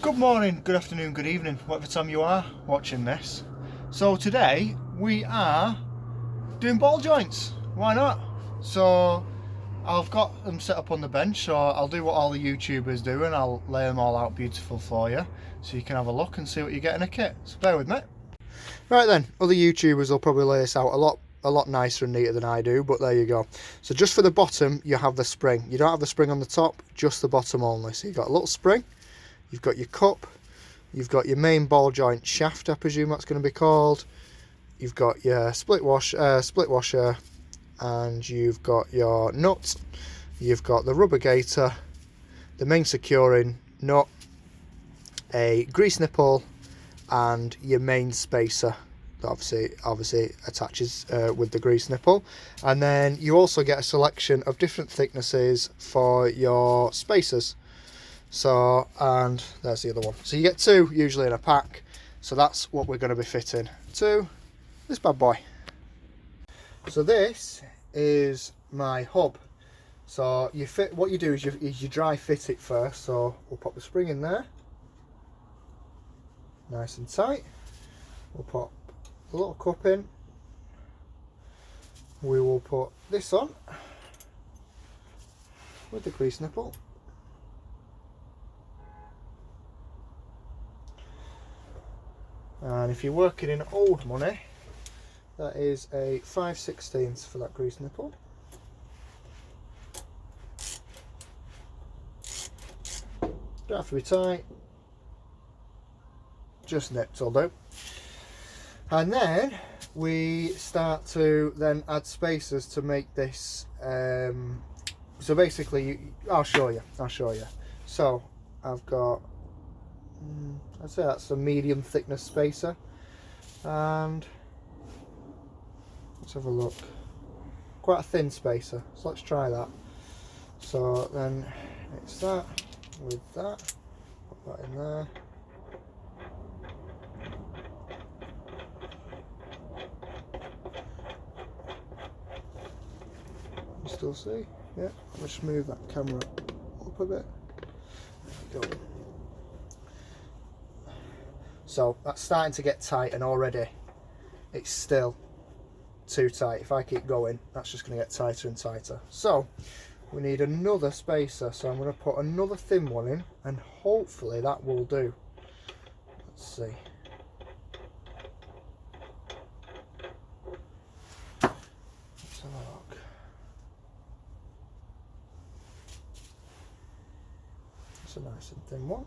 Good morning, good afternoon, good evening, whatever time you are watching this. So today we are doing ball joints. Why not? So I've got them set up on the bench, so I'll do what all the YouTubers do and I'll lay them all out beautiful for you so you can have a look and see what you get in a kit. So bear with me. Right then, other YouTubers will probably lay this out a lot nicer and neater than I do, but there you go. So just for the bottom you have the spring. You don't have the spring on the top, just the bottom only. So you've got a little spring. You've got your cup, you've got your main ball joint shaft, I presume that's going to be called. You've got your split washer, and you've got your nut. You've got the rubber gaiter, the main securing nut, a grease nipple, and your main spacer that obviously attaches with the grease nipple. And then you also get a selection of different thicknesses for your spacers. So, and there's the other one. So you get two usually in a pack. So that's what we're going to be fitting to this bad boy. So this is my hub. So you fit, what you do is you dry fit it first. So we'll pop the spring in there, nice and tight. We'll pop a little cup in. We will put this on with the grease nipple. And if you're working in old money, that is a 5/16 for that grease nipple. Don't have to be tight, just nipped will do. And then we start to then add spacers to make this. So basically, I'll show you. So I've got. I'd say that's a medium thickness spacer, and let's have a look. Quite a thin spacer, so let's try that. So then it's that with that, put that in there. You still see? Yeah, let's move that camera up a bit. There we go. So that's starting to get tight, and already it's still too tight. If I keep going, that's just going to get tighter and tighter. So we need another spacer. So I'm going to put another thin one in, and hopefully that will do. Let's see. Let's have a look. That's a nice and thin one.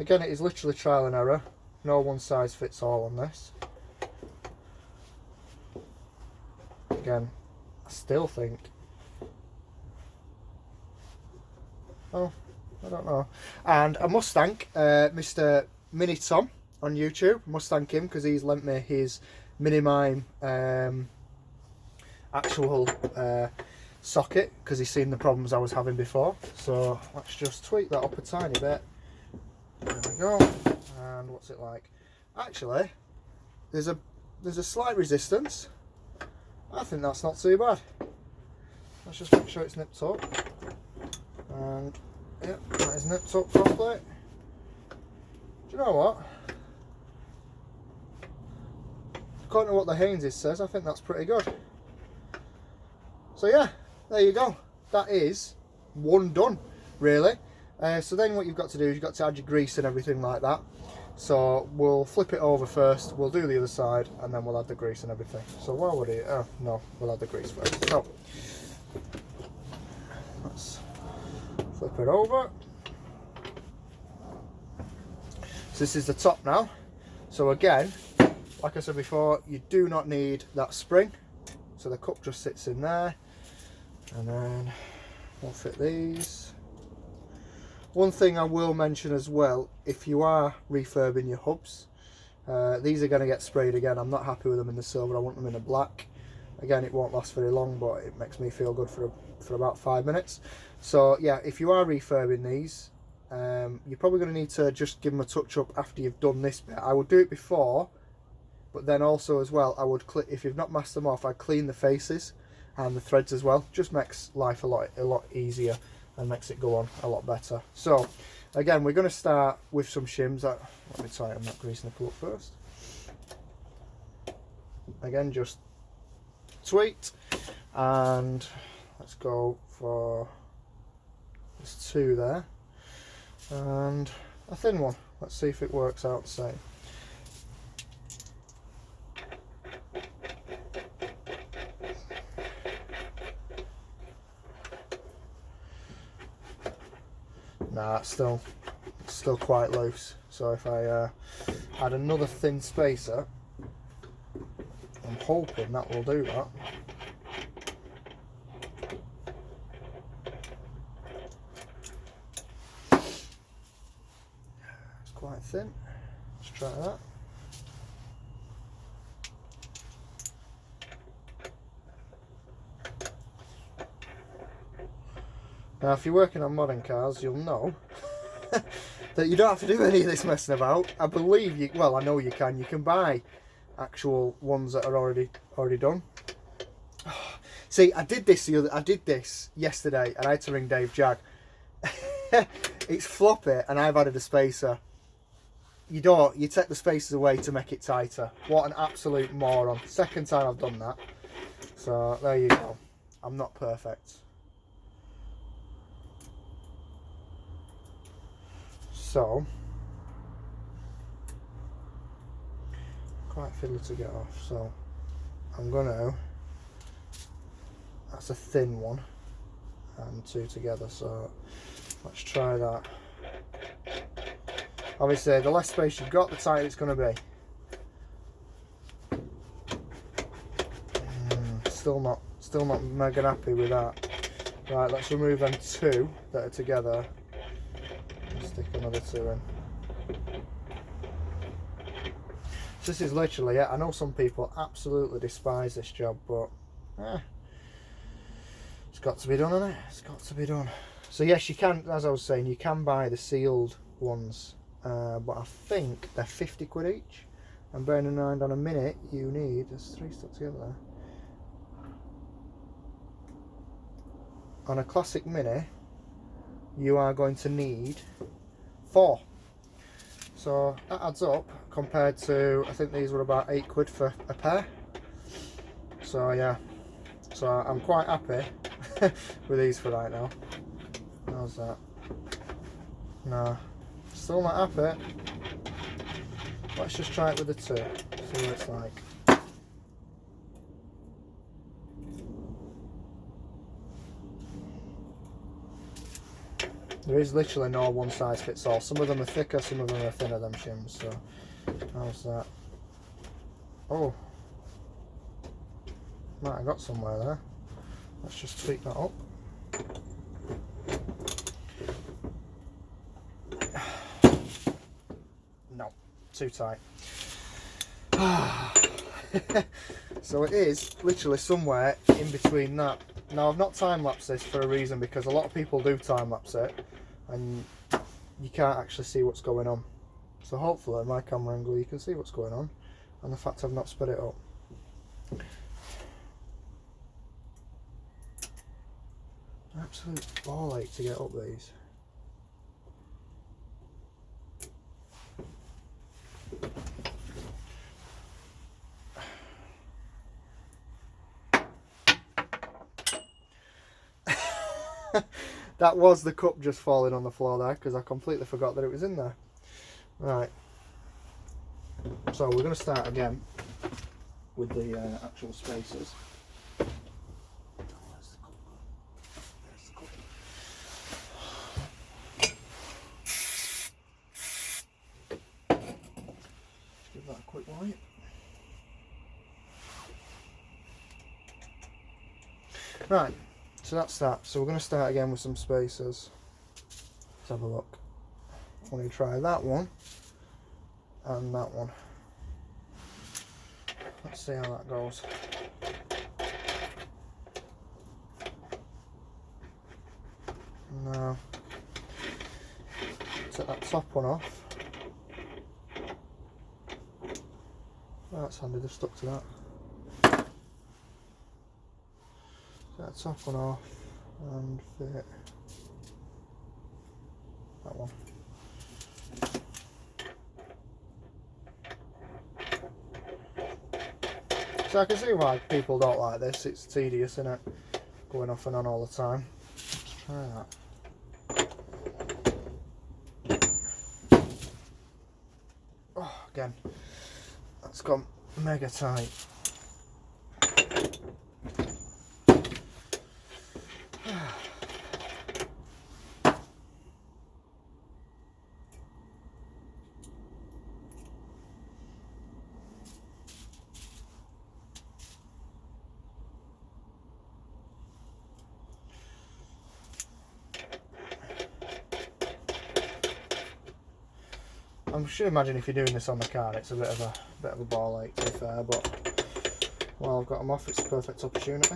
Again, it is literally trial and error. No one size fits all on this. Again, I still think... Oh, I don't know. And I must thank Mr. Mini Tom on YouTube. I must thank him because he's lent me his Mini Mime actual socket because he's seen the problems I was having before. So let's just tweak that up a tiny bit. There we go. And what's it like? Actually, there's a slight resistance. I think that's not too bad. Let's just make sure it's nipped up. And yep, that is nipped up properly. Do you know what? According to what the Haynes says, I think that's pretty good. So yeah, there you go. That is one done, really. So then what you've got to do is you've got to add your grease and everything like that. So we'll flip it over first, we'll do the other side, and then we'll add the grease and everything. So while we're here, oh no, we'll add the grease first. So let's flip it over. So this is the top now. So again, like I said before, you do not need that spring. So the cup just sits in there, and then we'll fit these. One thing I will mention as well, if you are refurbing your hubs, these are going to get sprayed again. I'm not happy with them in the silver, I want them in the black. Again, it won't last very long, but it makes me feel good for about 5 minutes. So yeah, if you are refurbing these, you're probably going to need to just give them a touch up after you've done this bit. I would do it before, but then also as well, I would, if you've not masked them off, I'd clean the faces and the threads as well. Just makes life a lot easier and makes it go on a lot better. So again, we're going to start with some shims. Let me tighten that grease nipple up first. Again, just tweet, and let's go for there's 2 there and a thin one. Let's see if it works out the same. Nah, it's still quite loose. So if I add another thin spacer, I'm hoping that will do that. It's quite thin. Let's try that. Now, if you're working on modern cars, you'll know that you don't have to do any of this messing about. I believe you. Well, I know you can. You can buy actual ones that are already done. See, I did this yesterday, and I had to ring Dave Jag. It's floppy, and I've added a spacer. You take the spacers away to make it tighter. What an absolute moron! Second time I've done that. So there you go. I'm not perfect. So, quite fiddly to get off, so I'm gonna, that's a thin one, and 2 together, so let's try that. Obviously, the less space you've got, the tighter it's gonna be. Still not mega happy with that. Right, let's remove them 2 that are together. Stick another 2 in. So this is literally it. I know some people absolutely despise this job, but it's got to be done, isn't it? It's got to be done. So yes, you can, as I was saying, you can buy the sealed ones, but I think they're 50 quid each. And bearing in mind, on a minute you need, there's 3 stuck together there. On a classic Mini, you are going to need 4. So that adds up compared to, I think these were about 8 quid for a pair. So yeah, so I'm quite happy with these for right now. How's that? No, still not happy. Let's just try it with the 2, see what it's like. There is literally no one size fits all. Some of them are thicker, some of them are thinner, them shims. So, how's that? Oh, might have got somewhere there. Let's just tweak that up. No, too tight. So it is literally somewhere in between that. Now, I've not time-lapsed this for a reason, because a lot of people do time-lapse it and you can't actually see what's going on. So hopefully my camera angle you can see what's going on, and the fact I've not sped it up. Absolute ball ache to get up these. That was the cup just falling on the floor there, because I completely forgot that it was in there. Right, so we're going to start again with the actual spacers. Where's the cup? There's the cup. Just give that a quick wipe. Right, so that's that. So we're going to start again with some spacers. Let's have a look. I want to try that one and that one. Let's see how that goes. Now, take that top one off. Oh, that's handy, they've stuck to that. that top one off and fit that one. So I can see why people don't like this. It's tedious, isn't it? Going off and on all the time. Let's try that. Oh, again, that's gone mega tight. I should imagine if you're doing this on the car, it's a bit of a ball ache, to be fair. But while I've got them off, it's a perfect opportunity.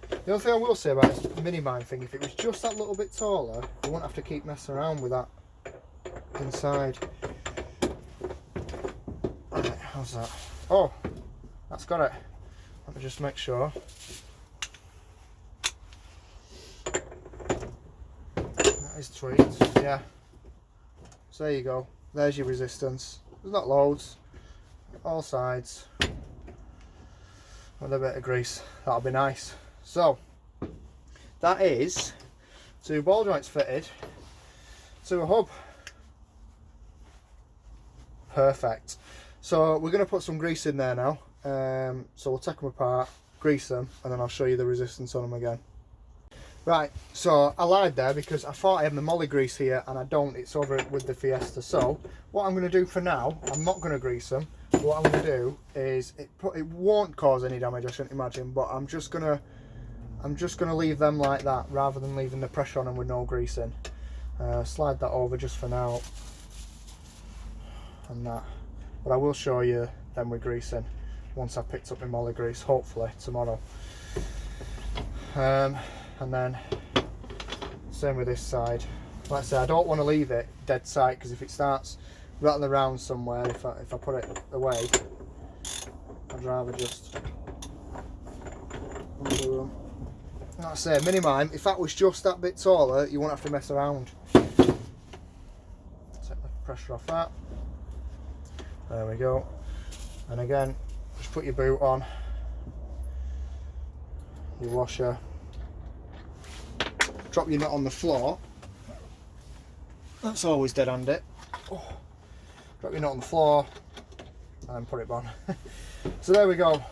The only thing I will say about this mini mine thing, if it was just that little bit taller, you wouldn't have to keep messing around with that inside. Right, how's that? Oh, that's got it. Let me just make sure. That is tweaked, yeah. So there you go, there's your resistance. There's not loads, all sides, with a bit of grease. That'll be nice. So that is 2 ball joints fitted to a hub. Perfect. So we're going to put some grease in there now. So we'll take them apart, grease them, and then I'll show you the resistance on them again. Right, so I lied there because I thought I had the molly grease here and I don't. It's over with the Fiesta. So what I'm going to do for now, I'm not going to grease them. What I'm going to do is it won't cause any damage, I shouldn't imagine, but I'm just going to leave them like that rather than leaving the pressure on them with no greasing. Slide that over just for now and that, but I will show you them with greasing once I've picked up my molly grease, hopefully tomorrow. And then same with this side. Like I say, I don't want to leave it dead tight because if it starts rattling around somewhere, if I put it away, I'd rather just undo them. Like I say, mini mine, if that was just that bit taller, you won't have to mess around. Take the pressure off that. There we go. And again, just put your boot on, your washer. Drop your nut on the floor. That's always dead handy. Oh. Drop your nut on the floor and then put it on. So there we go.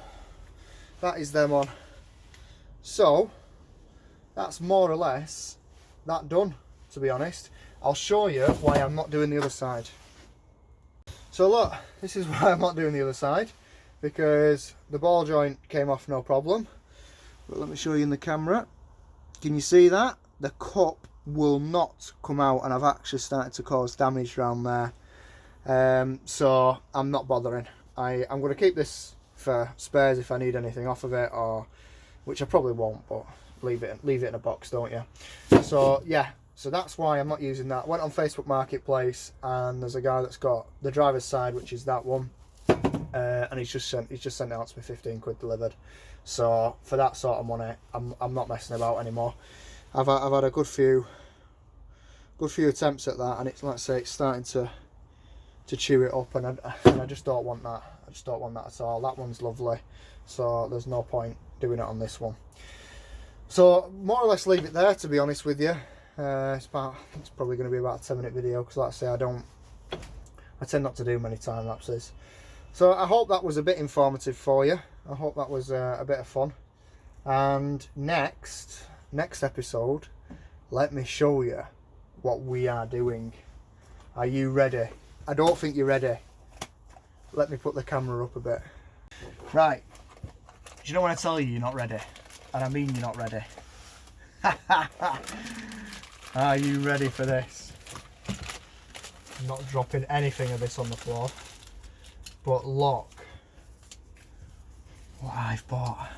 That is them on. So that's more or less that done, to be honest. I'll show you why I'm not doing the other side. So look, this is why I'm not doing the other side, because the ball joint came off no problem. But let me show you in the camera. Can you see that? The cup will not come out and I've actually started to cause damage around there. So I'm not bothering. I'm going to keep this for spares if I need anything off of it, or which I probably won't, but leave it in a box, don't you? So yeah, so that's why I'm not using that. Went on Facebook Marketplace and there's a guy that's got the driver's side, which is that one, and he's just sent it out to me, 15 quid delivered. So for that sort of money, I'm not messing about anymore. I've had a good few attempts at that, and it's, like I say, it's starting to chew it up, and I just don't want that. I just don't want that at all. That one's lovely, so there's no point doing it on this one. So more or less leave it there, to be honest with you. It's probably going to be about a 10-minute video because, like I say, I tend not to do many time lapses. So I hope that was a bit informative for you. I hope that was a bit of fun. And next episode, let me show you what we are doing. Are you ready? I don't think you're ready. Let me put the camera up a bit. Right. Do you know when I tell you you're not ready? And I mean you're not ready. Are you ready for this? I'm not dropping anything of this on the floor. But look what I've bought.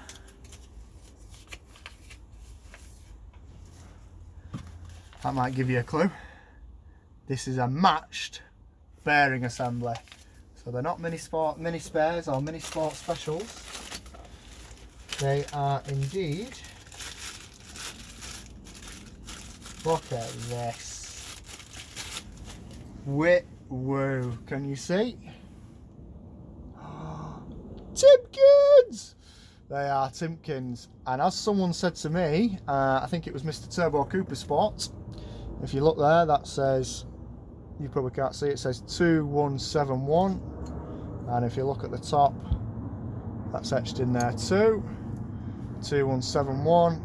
That might give you a clue. This is a matched bearing assembly. So they're not mini spares or mini sport specials. They are indeed. Look at this. Woo. Can you see? Timkins! They are Timkins. And as someone said to me, I think it was Mr. Turbo Cooper Sport. If you look there, that says, you probably can't see, it says 2171. And if you look at the top, that's etched in there too. 2171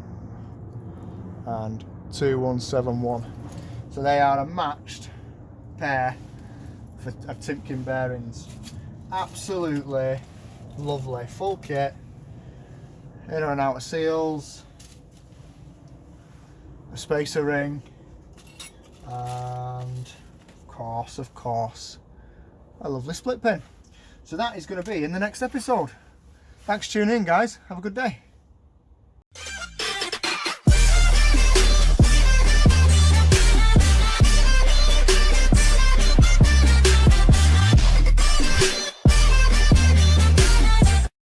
and 2171. So they are a matched pair of Timken bearings. Absolutely lovely. Full kit, inner and outer seals, a spacer ring, and of course, a lovely split pin. So that is going to be in the next episode. Thanks for tuning in, guys. Have a good day.